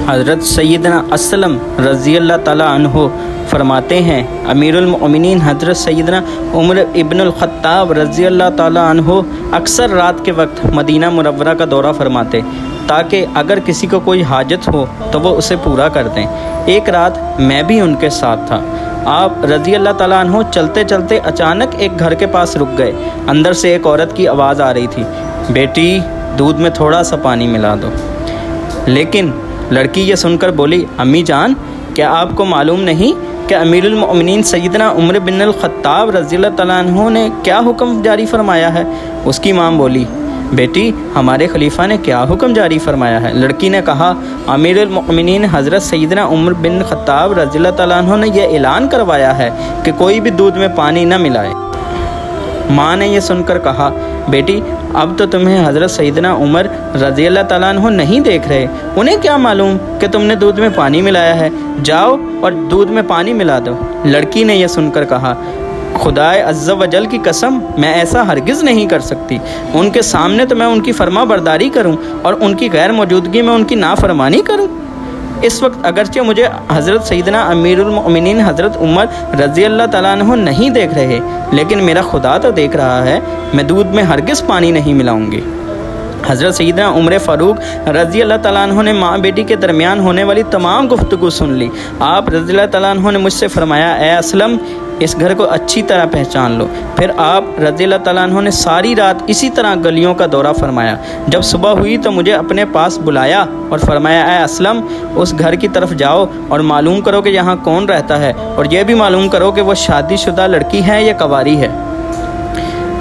حضرت سیدنا اسلم رضی اللہ تعالیٰ عنہ فرماتے ہیں امیر المؤمنین حضرت سیدنا عمر ابن الخطاب رضی اللہ تعالیٰ عنہ اکثر رات کے وقت مدینہ منورہ کا دورہ فرماتے تاکہ اگر کسی کو کوئی حاجت ہو تو وہ اسے پورا کر دیں۔ ایک رات میں بھی ان کے ساتھ تھا۔ آپ رضی اللہ تعالیٰ عنہ چلتے چلتے اچانک ایک گھر کے پاس رک گئے۔ اندر سے ایک عورت کی آواز آ رہی تھی، بیٹی دودھ میں تھوڑا سا پانی ملا دو۔ لیکن لڑکی یہ سن کر بولی، امی جان کیا آپ کو معلوم نہیں کہ امیر المؤمنین سیدنا عمر بن الخطاب رضی اللہ تعالیٰ عنہ نے کیا حکم جاری فرمایا ہے؟ اس کی ماں بولی، بیٹی ہمارے خلیفہ نے کیا حکم جاری فرمایا ہے؟ لڑکی نے کہا، امیر المؤمنین حضرت سیدنا عمر بن خطاب رضی اللہ تعالیٰ عنہ نے یہ اعلان کروایا ہے کہ کوئی بھی دودھ میں پانی نہ ملائے۔ ماں نے یہ سن کر کہا، بیٹی اب تو تمہیں حضرت سیدنا عمر رضی اللہ تعالیٰ عنہ نہیں دیکھ رہے، انہیں کیا معلوم کہ تم نے دودھ میں پانی ملایا ہے، جاؤ اور دودھ میں پانی ملا دو۔ لڑکی نے یہ سن کر کہا، خدائے عز و جل کی قسم میں ایسا ہرگز نہیں کر سکتی، ان کے سامنے تو میں ان کی فرما برداری کروں اور ان کی غیر موجودگی میں ان کی نافرمانی کروں۔ اس وقت اگرچہ مجھے حضرت سیدنا امیر المؤمنین حضرت عمر رضی اللہ تعالیٰ عنہ نہیں دیکھ رہے، لیکن میرا خدا تو دیکھ رہا ہے، میں دودھ میں ہرگز پانی نہیں ملاؤں گی۔ حضرت سیدنا عمر فاروق رضی اللہ تعالیٰ عنہ نے ماں بیٹی کے درمیان ہونے والی تمام گفتگو سن لی۔ آپ رضی اللہ تعالیٰ عنہ نے مجھ سے فرمایا، اے اسلم اس گھر کو اچھی طرح پہچان لو۔ پھر آپ رضی اللہ تعالیٰ عنہ نے ساری رات اسی طرح گلیوں کا دورہ فرمایا۔ جب صبح ہوئی تو مجھے اپنے پاس بلایا اور فرمایا، اے اسلم اس گھر کی طرف جاؤ اور معلوم کرو کہ یہاں کون رہتا ہے، اور یہ بھی معلوم کرو کہ وہ شادی شدہ لڑکی ہے یا کنواری ہے۔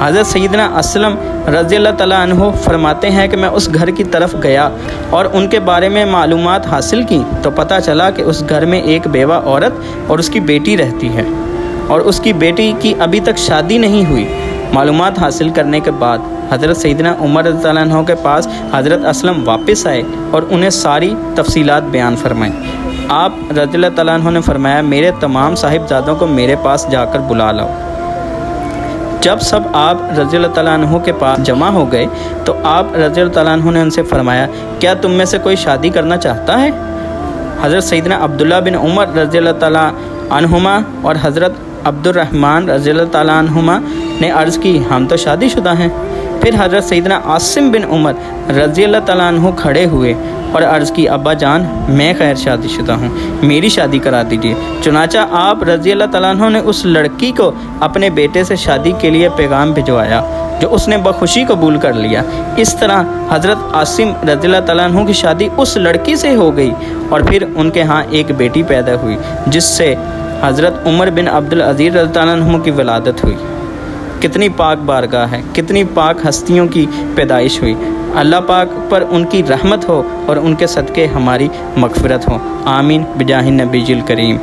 حضرت سیدنا اسلم رضی اللہ تعالیٰ عنہ فرماتے ہیں کہ میں اس گھر کی طرف گیا اور ان کے بارے میں معلومات حاصل کی تو پتہ چلا کہ اس گھر میں ایک بیوہ عورت اور اس کی بیٹی رہتی ہے، اور اس کی بیٹی کی ابھی تک شادی نہیں ہوئی۔ معلومات حاصل کرنے کے بعد حضرت سیدنا عمر رضی اللہ عنہ کے پاس حضرت اسلم واپس آئے اور انہیں ساری تفصیلات بیان فرمائیں۔ آپ رضی اللہ تعالیٰ عنہ نے فرمایا، میرے تمام صاحبزادوں کو میرے پاس جا کر بلا لاؤ۔ جب سب آپ رضی اللہ تعالیٰ عنہ کے پاس جمع ہو گئے تو آپ رضی اللہ تعالیٰ عنہ نے ان سے فرمایا، کیا تم میں سے کوئی شادی کرنا چاہتا ہے؟ حضرت سیدنا عبداللہ بن عمر رضی اللہ تعالیٰ عنہما اور حضرت عبد الرحمن رضی اللہ تعالیٰ عنہما نے عرض کی، ہم تو شادی شدہ ہیں۔ پھر حضرت سیدنا عاصم بن عمر رضی اللہ تعالیٰ عنہ کھڑے ہوئے اور عرض کی، ابا جان میں خیر شادی شدہ ہوں، میری شادی کرا دیجیے۔ چنانچہ آپ رضی اللہ تعالیٰ عنہ نے اس لڑکی کو اپنے بیٹے سے شادی کے لیے پیغام بھجوایا جو اس نے بخوشی قبول کر لیا۔ اس طرح حضرت عاصم رضی اللہ تعالیٰ عنہ کی شادی اس لڑکی سے ہو گئی، اور پھر ان کے ہاں ایک بیٹی پیدا ہوئی جس سے حضرت عمر بن عبدالعزیز رضی اللہ عنہ کی ولادت ہوئی۔ کتنی پاک بارگاہ ہے، کتنی پاک ہستیوں کی پیدائش ہوئی۔ اللہ پاک پر ان کی رحمت ہو اور ان کے صدقے ہماری مغفرت ہو، آمین بجاہ النبی الکریم۔